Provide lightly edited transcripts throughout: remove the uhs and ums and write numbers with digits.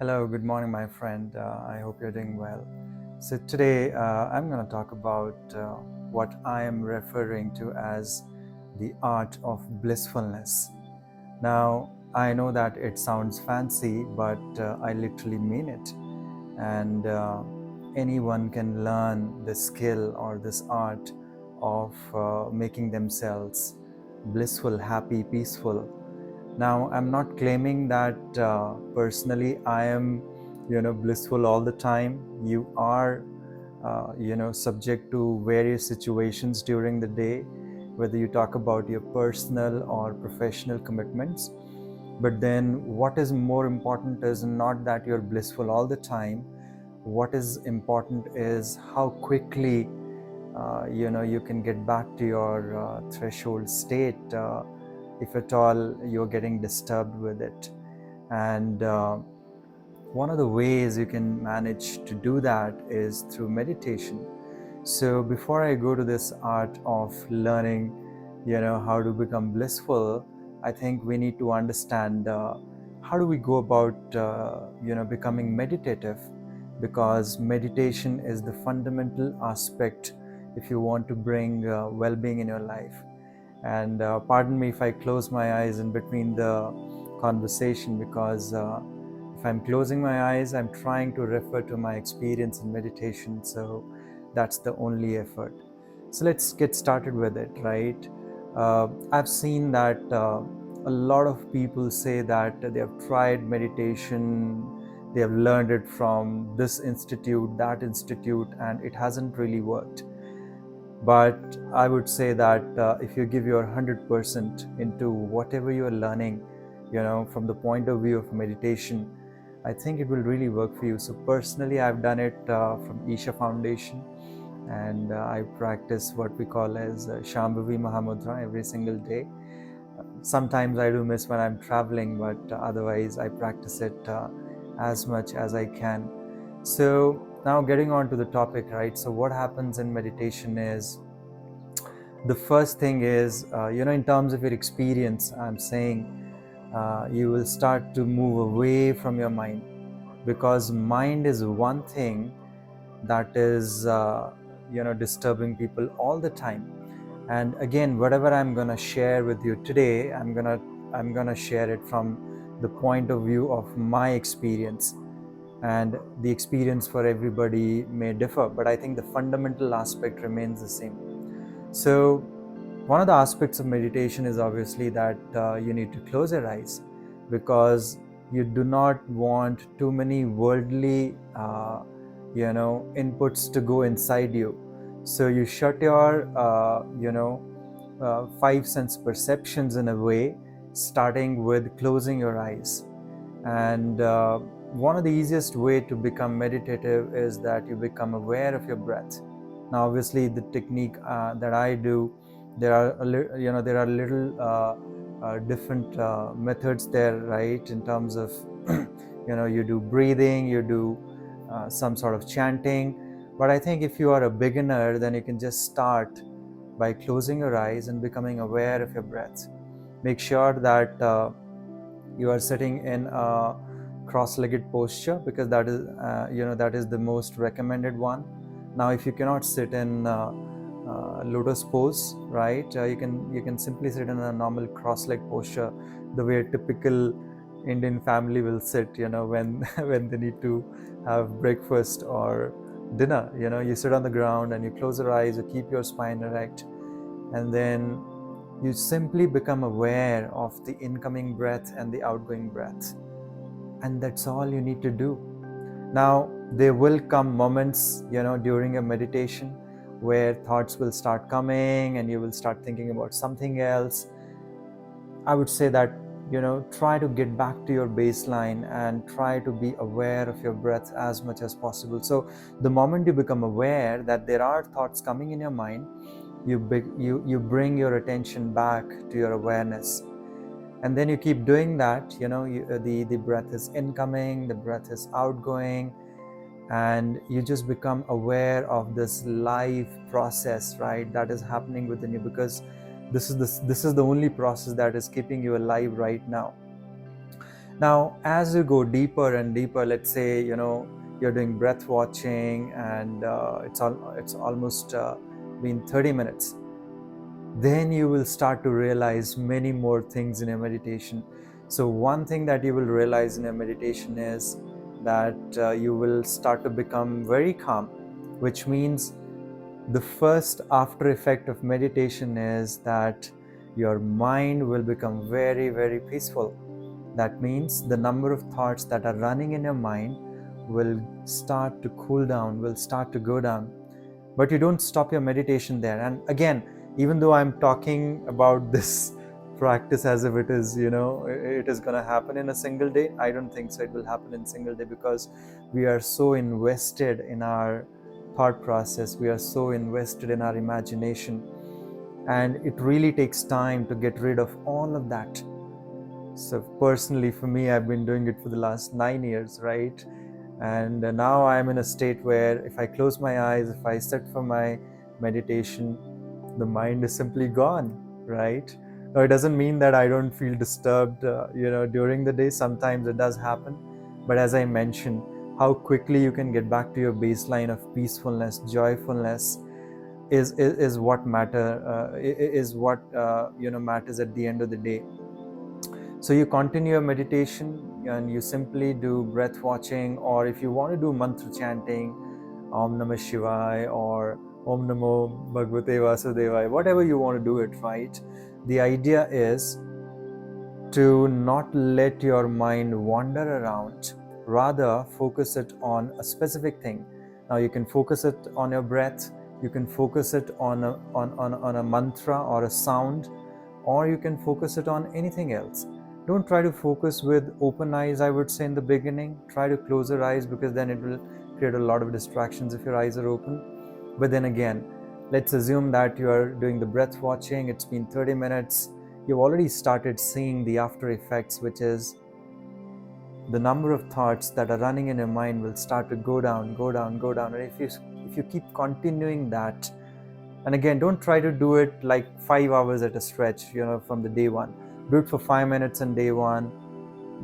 Hello, good morning, my friend. I hope you're doing well. So, today I'm going to talk about what I am referring to as the art of blissfulness. Now, I know that it sounds fancy, but I literally mean it. And anyone can learn this skill or this art of making themselves blissful, happy, peaceful. Now, I'm not claiming that personally I am, blissful all the time. You are, subject to various situations during the day, whether you talk about your personal or professional commitments. But then, what is more important is not that you're blissful all the time. What is important is how quickly, you can get back to your threshold state. If at all you're getting disturbed with it. And one of the ways you can manage to do that is through meditation. So before I go to this art of learning, how to become blissful, I think we need to understand how do we go about, becoming meditative, because meditation is the fundamental aspect if you want to bring well-being in your life. And pardon me if I close my eyes in between the conversation, because if I'm closing my eyes, I'm trying to refer to my experience in meditation. So that's the only effort. So let's get started with it, right? I've seen that a lot of people say that they have tried meditation, they have learned it from this institute, that institute, and it hasn't really worked. But I would say that if you give your 100% into whatever you are learning, from the point of view of meditation, I think it will really work for you. So personally, I've done it from Isha Foundation, and I practice what we call as Shambhavi Mahamudra every single day. Sometimes I do miss when I'm traveling, but otherwise I practice it as much as I can. So now getting on to the topic, right? So what happens in meditation is, the first thing is, in terms of your experience, I'm saying you will start to move away from your mind, because mind is one thing that is, disturbing people all the time. And again, whatever I'm gonna share with you today, I'm gonna share it from the point of view of my experience, and the experience for everybody may differ, but I think the fundamental aspect remains the same. So one of the aspects of meditation is obviously that you need to close your eyes, because you do not want too many worldly inputs to go inside you. So you shut your five sense perceptions in a way, starting with closing your eyes. And one of the easiest way to become meditative is that you become aware of your breath. Now obviously the technique that I do, there are little different methods there, right? In terms of you do breathing, you do some sort of chanting. But I think if you are a beginner, then you can just start by closing your eyes and becoming aware of your breath. Make sure that you are sitting in a cross-legged posture, because that is the most recommended one. Now if you cannot sit in lotus pose, right, you can simply sit in a normal cross-legged posture, the way a typical Indian family will sit, when when they need to have breakfast or dinner. You sit on the ground and you close your eyes, you keep your spine erect, and then you simply become aware of the incoming breath and the outgoing breath. And that's all you need to do. Now, there will come moments, during a meditation where thoughts will start coming and you will start thinking about something else. I would say that, try to get back to your baseline and try to be aware of your breath as much as possible. So the moment you become aware that there are thoughts coming in your mind, you bring your attention back to your awareness, and then you keep doing that. The breath is incoming, the breath is outgoing, and you just become aware of this life process, right, that is happening within you, because this is the only process that is keeping you alive right now. Now, as you go deeper and deeper, let's say, you're doing breath watching and it's almost been 30 minutes, then you will start to realize many more things in your meditation. So one thing that you will realize in your meditation is that you will start to become very calm, which means the first after effect of meditation is that your mind will become very, very peaceful. That means the number of thoughts that are running in your mind will start to cool down, will start to go down. But you don't stop your meditation there. And again, even though I'm talking about this practice as if it is, it is going to happen in a single day, I don't think so. It will happen in a single day because we are so invested in our thought process. We are so invested in our imagination. And it really takes time to get rid of all of that. So personally, for me, I've been doing it for the last 9 years, right? And now I'm in a state where if I close my eyes, if I sit for my meditation, the mind is simply gone, right? Now, it doesn't mean that I don't feel disturbed, during the day. Sometimes it does happen. But as I mentioned, how quickly you can get back to your baseline of peacefulness, joyfulness is what matters at the end of the day. So you continue your meditation and you simply do breath watching, or if you want to do mantra chanting, Om Namah Shivaya or Om Namo Bhagavate Vasudevaya, whatever you want to do it, right? The idea is to not let your mind wander around, rather focus it on a specific thing. Now you can focus it on your breath, you can focus it on a mantra or a sound, or you can focus it on anything else. Don't try to focus with open eyes, I would say, in the beginning. Try to close your eyes because then it will create a lot of distractions if your eyes are open. But then again, let's assume that you are doing the breath watching, it's been 30 minutes, you've already started seeing the after effects, which is the number of thoughts that are running in your mind will start to go down. And if you keep continuing that, and again, don't try to do it like 5 hours at a stretch, from the day one. Do it for 5 minutes on day one.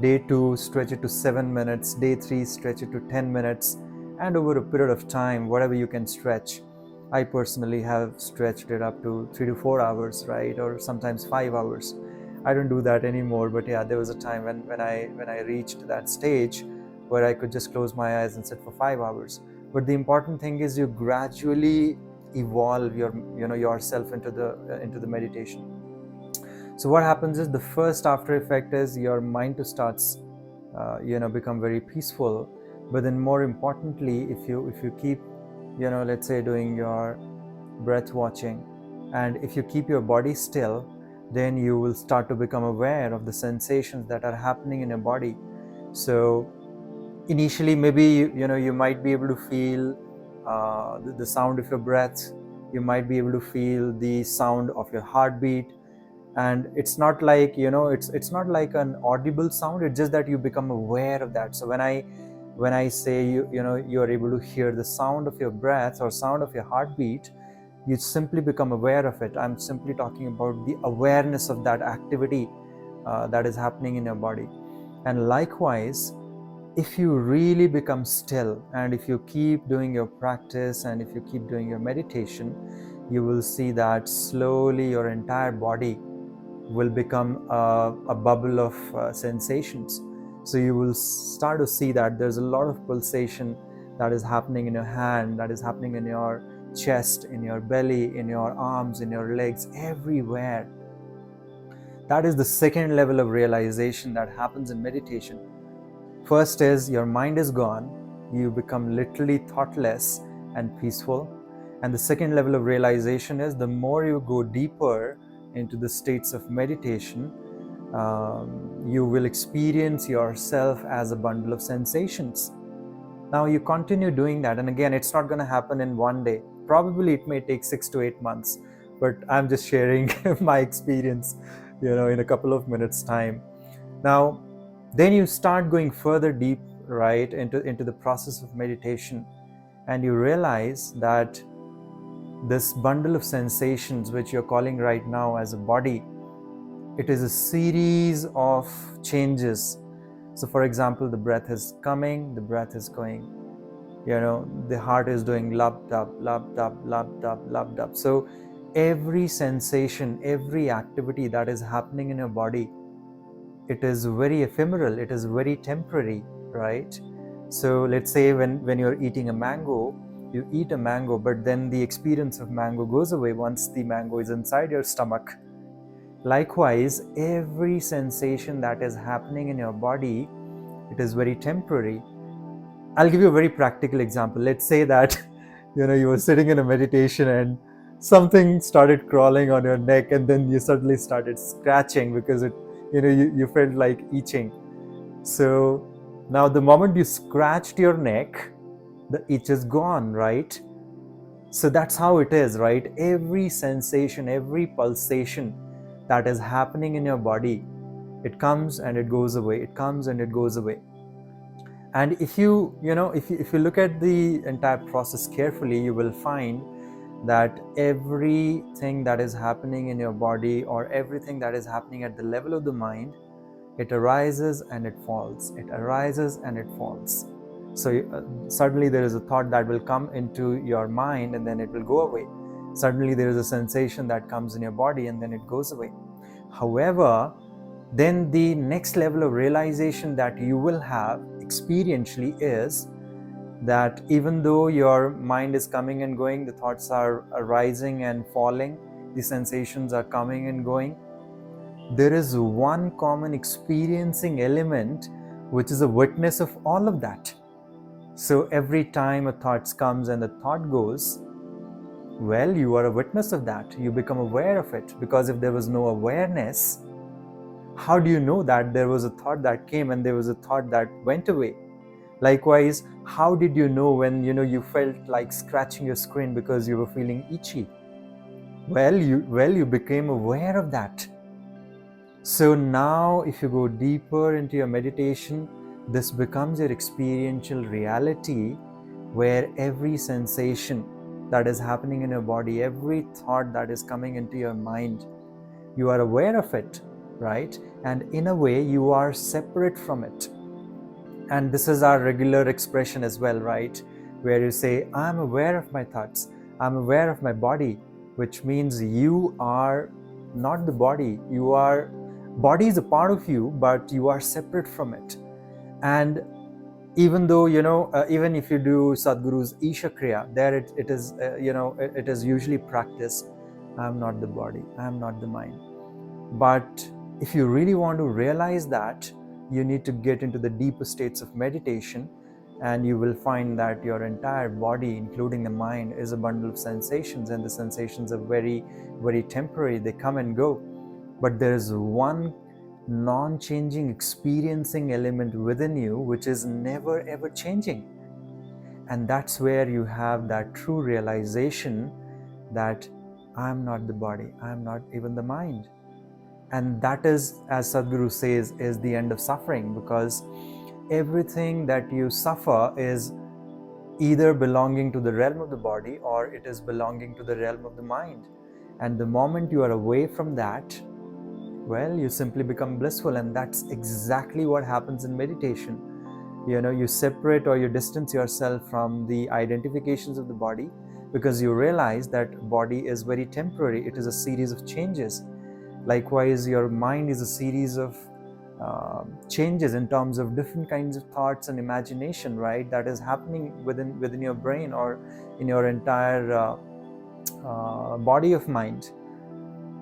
Day 2, stretch it to 7 minutes. Day 3, stretch it to 10 minutes. And over a period of time, whatever you can stretch. I personally have stretched it up to 3 to 4 hours, right? Or sometimes 5 hours. I don't do that anymore, but yeah, there was a time when I reached that stage where I could just close my eyes and sit for 5 hours. But the important thing is you gradually evolve yourself into the meditation. So what happens is the first after effect is your mind to starts become very peaceful. But then more importantly, if you keep let's say doing your breath watching, and if you keep your body still, then you will start to become aware of the sensations that are happening in your body. So initially, maybe you might be able to feel the sound of your breath. You might be able to feel the sound of your heartbeat, and it's not like it's not like an audible sound. It's just that you become aware of that. So when I say you are able to hear the sound of your breath or sound of your heartbeat, you simply become aware of it. I'm simply talking about the awareness of that activity that is happening in your body. And likewise, if you really become still and if you keep doing your practice and if you keep doing your meditation, you will see that slowly your entire body will become a bubble of sensations. So you will start to see that there's a lot of pulsation that is happening in your hand, that is happening in your chest, in your belly, in your arms, in your legs, everywhere. That is the second level of realization that happens in meditation. First is your mind is gone, you become literally thoughtless and peaceful. And the second level of realization is the more you go deeper into the states of meditation, you will experience yourself as a bundle of sensations. Now you continue doing that, and again, it's not going to happen in one day. Probably it may take 6 to 8 months, but I'm just sharing my experience, in a couple of minutes' time. Now, then you start going further deep, right, into the process of meditation, and you realize that this bundle of sensations, which you're calling right now as a body, it is a series of changes So for example, the breath is coming, the breath is going. The heart is doing lub dub, lub dub, lub dub, lub dub. So every sensation, every activity that is happening in your body, it is very ephemeral, it is very temporary, right? So let's say when you're eating a mango, you eat a mango, but then the experience of mango goes away once the mango is inside your stomach. Likewise, every sensation that is happening in your body, it is very temporary. I'll give you a very practical example. Let's say that you were sitting in a meditation and something started crawling on your neck, and then you suddenly started scratching because you felt like itching. So now the moment you scratched your neck, the itch is gone, right? So that's how it is, right? Every sensation, every pulsation that is happening in your body, it comes and it goes away, it comes and it goes away. And if you look at the entire process carefully, you will find that everything that is happening in your body, or everything that is happening at the level of the mind, it arises and it falls, it arises and it falls. So suddenly there is a thought that will come into your mind and then it will go away. Suddenly there is a sensation that comes in your body and then it goes away. However, then the next level of realization that you will have experientially is that even though your mind is coming and going, the thoughts are arising and falling, the sensations are coming and going, there is one common experiencing element which is a witness of all of that. So every time a thought comes and the thought goes, well, you are a witness of that. You become aware of it, because if there was no awareness, how do you know that there was a thought that came and there was a thought that went away? Likewise, how did you know when you felt like scratching your screen because you were feeling itchy? Well, you became aware of that. So now if you go deeper into your meditation, this becomes your experiential reality, where every sensation that is happening in your body, every thought that is coming into your mind, you are aware of it, right? And in a way, you are separate from it. And this is our regular expression as well, right? Where you say, I'm aware of my thoughts, I'm aware of my body, which means you are not the body. Body is a part of you, but you are separate from it. And even though, even if you do Sadhguru's Isha Kriya, there it is, it is usually practiced, I'm not the body, I'm not the mind. But if you really want to realize that, you need to get into the deeper states of meditation, and you will find that your entire body, including the mind, is a bundle of sensations, and the sensations are very, very temporary. They come and go. But there is one non-changing experiencing element within you which is never ever changing. And that's where you have that true realization that I'm not the body, I'm not even the mind. And that is, as Sadhguru says, is the end of suffering, because everything that you suffer is either belonging to the realm of the body or it is belonging to the realm of the mind. And the moment you are away from that, well, you simply become blissful. And that's exactly what happens in meditation. You separate or you distance yourself from the identifications of the body, because you realize that body is very temporary. It is a series of changes. Likewise, your mind is a series of changes in terms of different kinds of thoughts and imagination, right? That is happening within your brain or in your entire body of mind.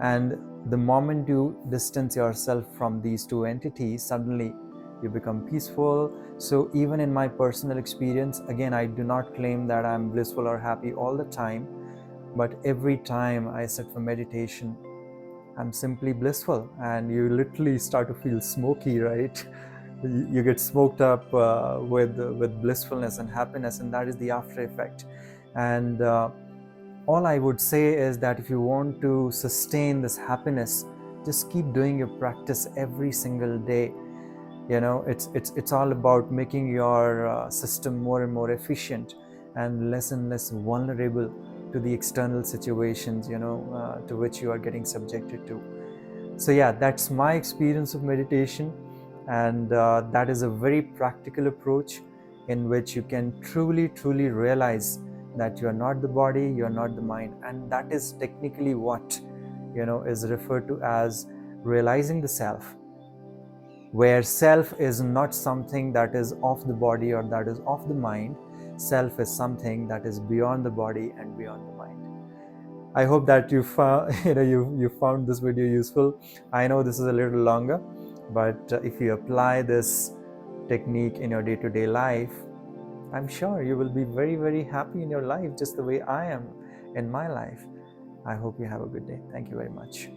And the moment you distance yourself from these two entities, suddenly you become peaceful. So even in my personal experience, again, I do not claim that I'm blissful or happy all the time, but every time I sit for meditation, I'm simply blissful. And you literally start to feel smoky, right? You get smoked up with blissfulness and happiness, and that is the after effect. And all I would say is that if you want to sustain this happiness, just keep doing your practice every single day. It's all about making your system more and more efficient and less vulnerable to the external situations, to which you are getting subjected to. So yeah, that's my experience of meditation. And that is a very practical approach in which you can truly realize that you are not the body, you are not the mind. And that is technically what is referred to as realizing the self, where self is not something that is of the body or that is of the mind. Self is something that is beyond the body and beyond the mind. I hope that you found you found this video useful. I know this is a little longer, but if you apply this technique in your day-to-day life, I'm sure you will be very happy in your life, just the way I am in my life. I hope you have a good day. Thank you very much.